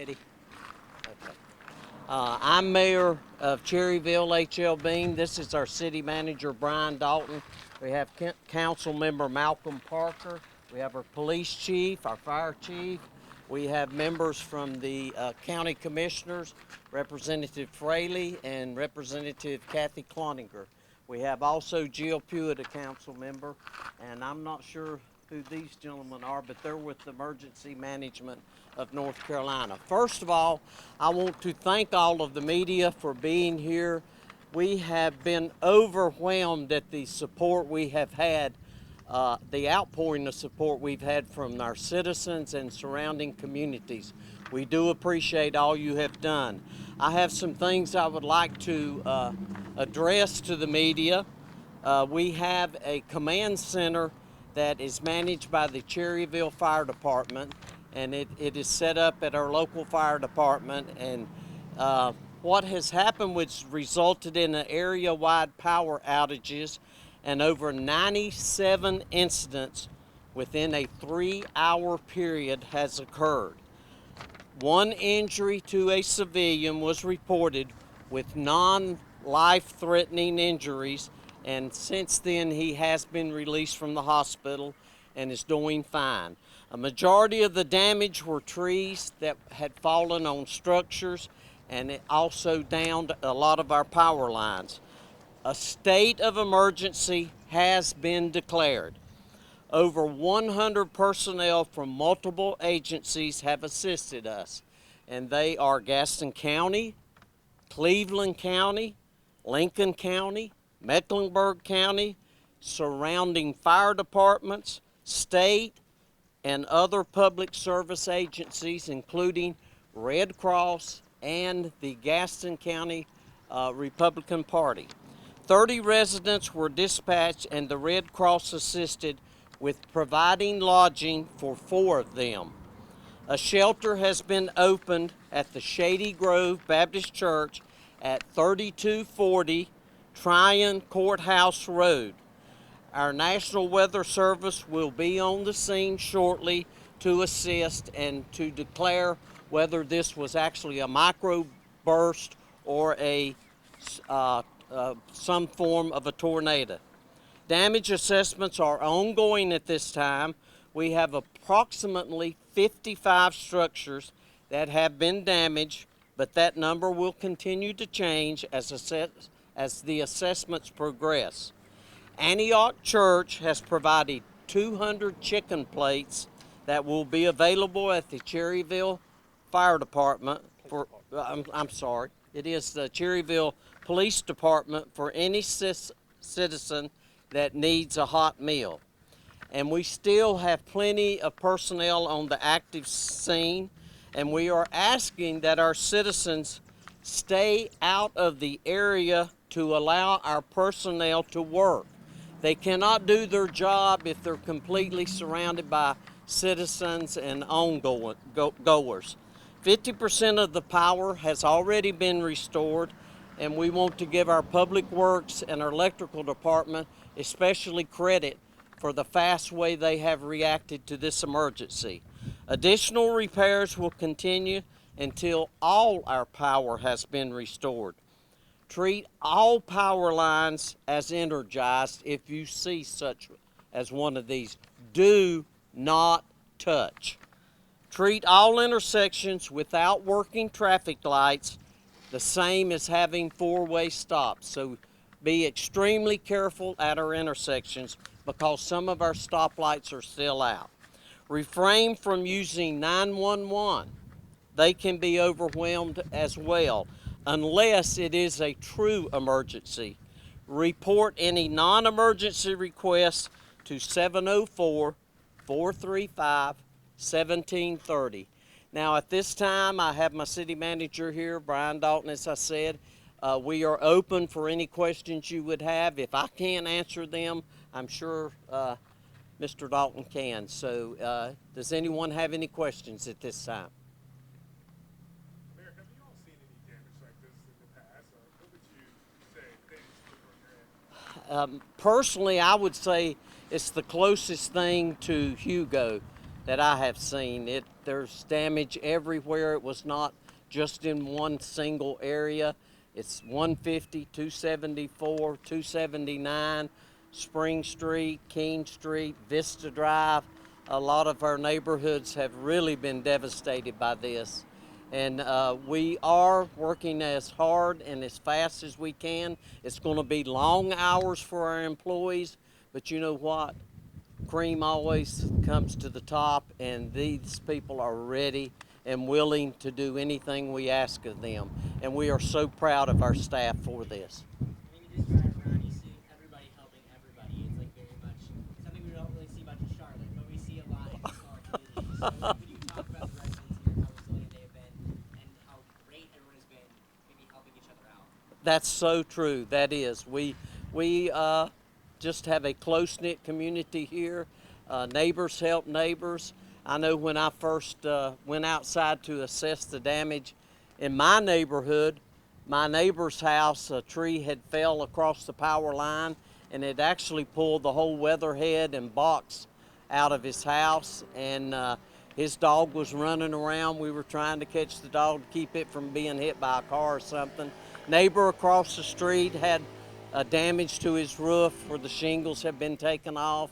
Ready? Okay. I'm Mayor of Cherryville, H.L. Bean. This is our City Manager, Brian Dalton. We have Council Member Malcolm Parker. We have our Police Chief, our Fire Chief. We have members from the County Commissioners, Representative Fraley and Representative Kathy Cloninger. We have also Jill Pewitt, a council member, and I'm not sure who these gentlemen are, but they're with the Emergency Management of North Carolina. First of all, I want to thank all of the media for being here. We have been overwhelmed at the support we have had, the outpouring of support we've had from our citizens and surrounding communities. We do appreciate all you have done. I have some things I would like to address to the media. We have a command center that is managed by the Cherryville Fire Department, and it is set up at our local fire department. And what has happened, which resulted in an area-wide power outages and over 97 incidents within a 3-hour period has occurred. One injury to a civilian was reported with non-life-threatening injuries, and since then he has been released from the hospital and is doing fine. A majority of the damage were trees that had fallen on structures, and it also downed a lot of our power lines. A state of emergency has been declared. Over 100 personnel from multiple agencies have assisted us, and they are Gaston County, Cleveland County, Lincoln County, Mecklenburg County, surrounding fire departments, state, and other public service agencies, including Red Cross and the Gaston County Republican Party. 30 residents were dispatched, and the Red Cross assisted with providing lodging for 4 of them. A shelter has been opened at the Shady Grove Baptist Church at 3240 Tryon Courthouse Road. Our National Weather Service will be on the scene shortly to assist and to declare whether this was actually a microburst or some form of a tornado. Damage assessments are ongoing at this time. We have approximately 55 structures that have been damaged, but that number will continue to change as the assessments progress. Antioch Church has provided 200 chicken plates that will be available at the Cherryville Fire Department it is the Cherryville Police Department for any citizen that needs a hot meal. And we still have plenty of personnel on the active scene, and we are asking that our citizens stay out of the area to allow our personnel to work. They cannot do their job if they're completely surrounded by citizens and ongoers. 50% of the power has already been restored, and we want to give our public works and our electrical department especially credit for the fast way they have reacted to this emergency. Additional repairs will continue until all our power has been restored. Treat all power lines as energized if you see such as one of these. Do not touch. Treat all intersections without working traffic lights the same as having 4-way stops. So be extremely careful at our intersections because some of our stoplights are still out. Refrain from using 911. They can be overwhelmed as well, unless it is a true emergency. Report any non-emergency requests to 704-435-1730. Now at this time, I have my city manager here, Brian Dalton, as I said. We are open for any questions you would have. If I can't answer them, I'm sure Mr. Dalton can. So does anyone have any questions at this time? Mayor, have you all seen any damage like this in the past? Or what would you say thanks to where you're at? Personally, I would say it's the closest thing to Hugo that I have seen. there's damage everywhere. It was not just in one single area. It's 150, 274, 279, Spring Street, Keene Street, Vista Drive. A lot of our neighborhoods have really been devastated by this. And we are working as hard and as fast as we can. It's going to be long hours for our employees, but you know what? Cream always comes to the top, and these people are ready and willing to do anything we ask of them. And we are so proud of our staff for this. I mean, you just drive around, you see everybody helping everybody. It's like very much something we don't really see much in Charlotte, but we see a lot in smaller communities. So could you talk about the residents here, how resilient they have been, and how great everyone has been maybe helping each other out? That's so true. That is. We just have a close-knit community here. Neighbors help neighbors. I know when I first went outside to assess the damage in my neighborhood, my neighbor's house, a tree had fell across the power line, and it actually pulled the whole weatherhead and box out of his house, and his dog was running around. We were trying to catch the dog to keep it from being hit by a car or something. Neighbor across the street had damage to his roof where the shingles have been taken off.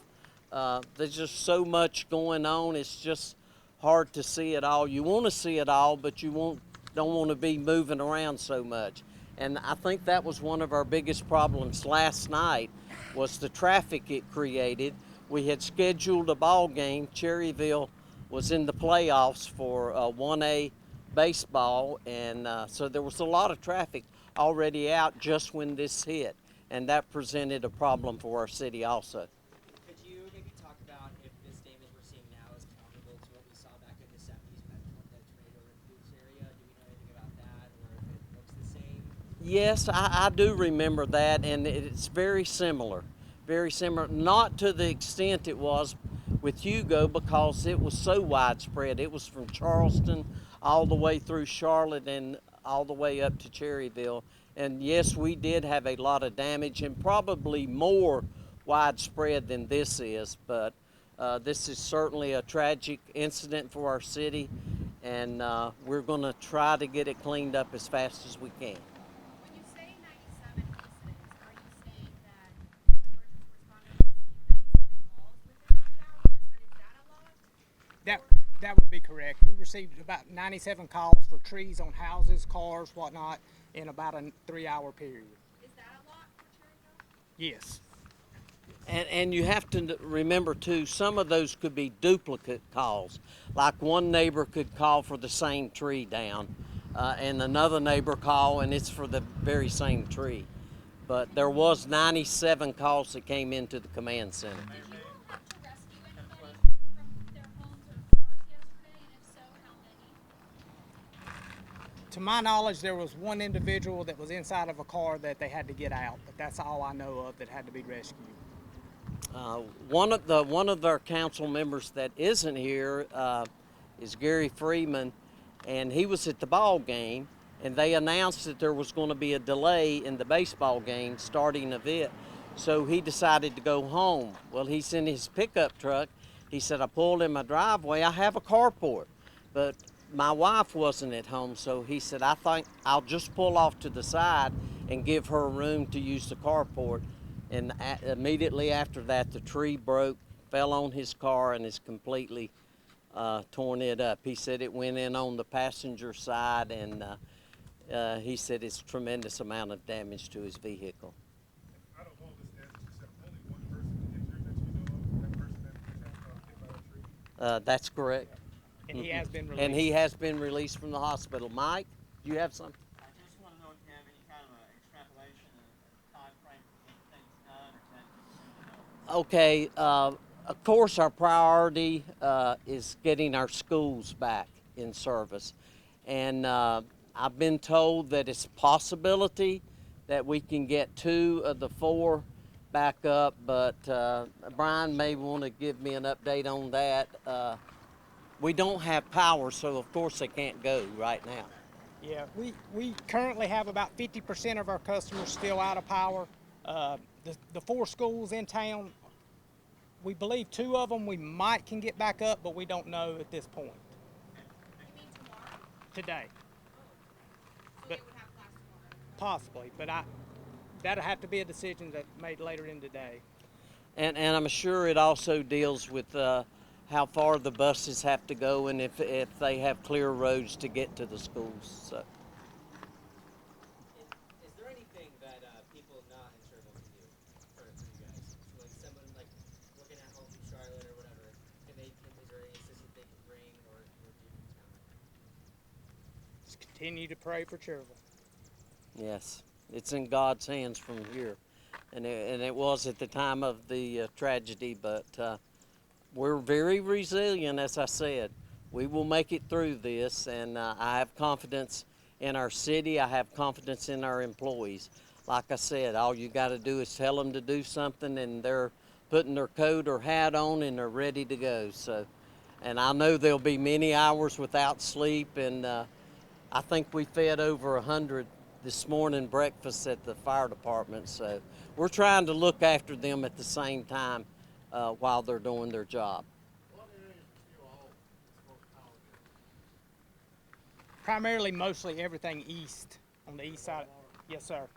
There's just so much going on. It's just hard to see it all. You want to see it all, but you don't want to be moving around so much. And I think that was one of our biggest problems last night was the traffic it created. We had scheduled a ball game. Cherryville was in the playoffs for 1A baseball, and so there was a lot of traffic already out just when this hit, and that presented a problem for our city also. Could you maybe talk about if this damage we're seeing now is comparable to what we saw back in the 70s when that tornado ripped this area? Do we know anything about that, or if it looks the same? Yes, I do remember that, and it's very similar. Very similar, not to the extent it was with Hugo because it was so widespread. It was from Charleston all the way through Charlotte and all the way up to Cherryville. And yes, we did have a lot of damage and probably more widespread than this is, but this is certainly a tragic incident for our city, and we're going to try to get it cleaned up as fast as we can. When you say 97 incidents, are you saying that emergency responders received 97 calls within 3 hours? And is that a lot? That would be correct. We received about 97 calls for trees on houses, cars, whatnot, in about a 3-hour period. Is that a lot for Cherryville? Yes. And you have to remember too, some of those could be duplicate calls. Like one neighbor could call for the same tree down, and another neighbor call and it's for the very same tree. But there was 97 calls that came into the command center. Did you have to rescue anybody from their homes or cars yesterday? And if so, how many? To my knowledge, there was one individual that was inside of a car that they had to get out, but that's all I know of that had to be rescued. One of our council members that isn't here is Gary Freeman, and he was at the ball game, and they announced that there was going to be a delay in the baseball game starting of it, so he decided to go home. Well, he's in his pickup truck. He said, I pulled in my driveway. I have a carport, but my wife wasn't at home, so he said, I think I'll just pull off to the side and give her room to use the carport. And immediately after that, the tree broke, fell on his car, and is completely torn it up. He said it went in on the passenger side, and he said it's a tremendous amount of damage to his vehicle. Out of all this damage, except only one person injured that you know of, that person that was hit by a tree? That's correct. And he has been released. And he has been released from the hospital. Mike, do you have something? I just want to know if you have any kind of an extrapolation of time frame to get things done, or is that soon enough? Okay, of course our priority is getting our schools back in service. And I've been told that it's a possibility that we can get 2 of the 4 back up, but Brian may want to give me an update on that. We don't have power, so of course they can't go right now. Yeah, we currently have about 50% of our customers still out of power. The 4 schools in town, we believe 2 of them we might can get back up, but we don't know at this point. today, So but they would have class tomorrow. possibly. But that'll have to be a decision that made later in the day. And I'm sure it also deals with how far the buses have to go and if they have clear roads to get to the schools. So. Is there anything that people not in Cherryville can do for you guys? So like someone like working at home in Charlotte or whatever, is there any assistance they can bring or do from town? Just continue to pray for Cherryville. Yes, it's in God's hands from here. And it was at the time of the tragedy, but we're very resilient, as I said. We will make it through this, and I have confidence in our city. I have confidence in our employees. Like I said, all you got to do is tell them to do something, and they're putting their coat or hat on, and they're ready to go. So, and I know there'll be many hours without sleep, and I think we fed over 100 this morning breakfast at the fire department. So we're trying to look after them at the same time while they're doing their job. What areas are still off as far as power goes? Primarily, mostly everything east, on the east side. Yes, sir. And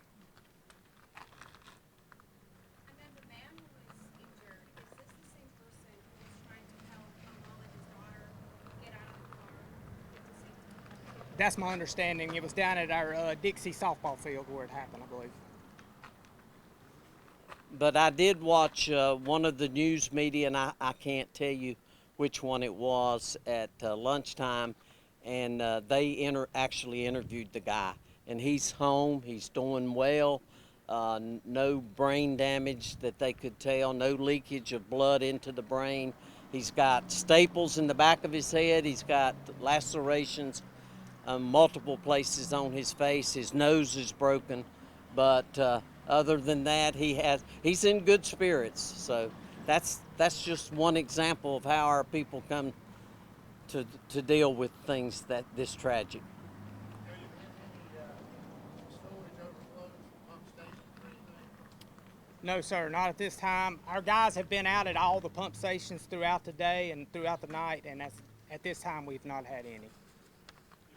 then the man who was injured, is this the same person who was trying to help Mom and his daughter get out of the car, get to safety? That's my understanding. It was down at our Dixie softball field where it happened, I believe. But I did watch one of the news media, and I can't tell you which one it was at lunchtime, and they actually interviewed the guy. And he's home, he's doing well, no brain damage that they could tell, no leakage of blood into the brain. He's got staples in the back of his head, he's got lacerations multiple places on his face, his nose is broken, but other than that, he's in good spirits. So that's just one example of how our people come to deal with things that this tragic. Have you had any storage overflows from pump stations or anything? No, sir, not at this time. Our guys have been out at all the pump stations throughout the day and throughout the night, and at this time we've not had any. You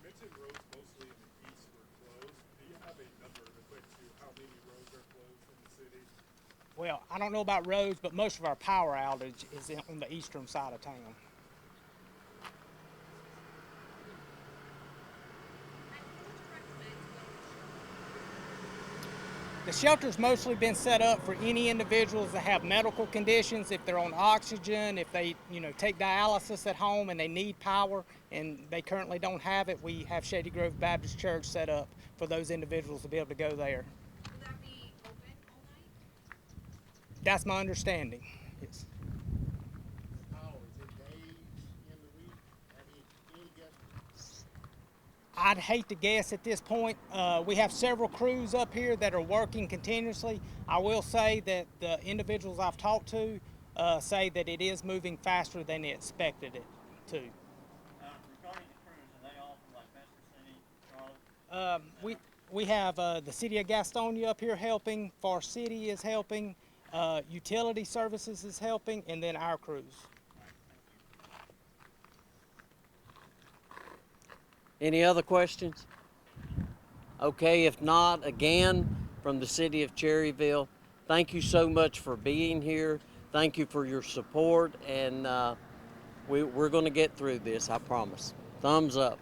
mentioned roads mostly in the east were closed. Do you have a number that equates to how many roads are closed in the city? Well, I don't know about roads, but most of our power outage is on the eastern side of town. And who would you recommend to go to the shelter? The shelter's mostly been set up for any individuals that have medical conditions, if they're on oxygen, if they, take dialysis at home and they need power and they currently don't have it. We have Shady Grove Baptist Church set up for those individuals to be able to go there. Will that be open all night? That's my understanding. Yes. The power, is it days in the week? Have you any guess? I'd hate to guess at this point. We have several crews up here that are working continuously. I will say that the individuals I've talked to say that it is moving faster than they expected it to. Regarding the crews, are they all from like Manchester City, Charlotte? We have the city of Gastonia up here helping, Far City is helping, utility services is helping, and then our crews. Any other questions? Okay, if not, again, from the city of Cherryville, thank you so much for being here. Thank you for your support, and we're going to get through this, I promise. Thumbs up.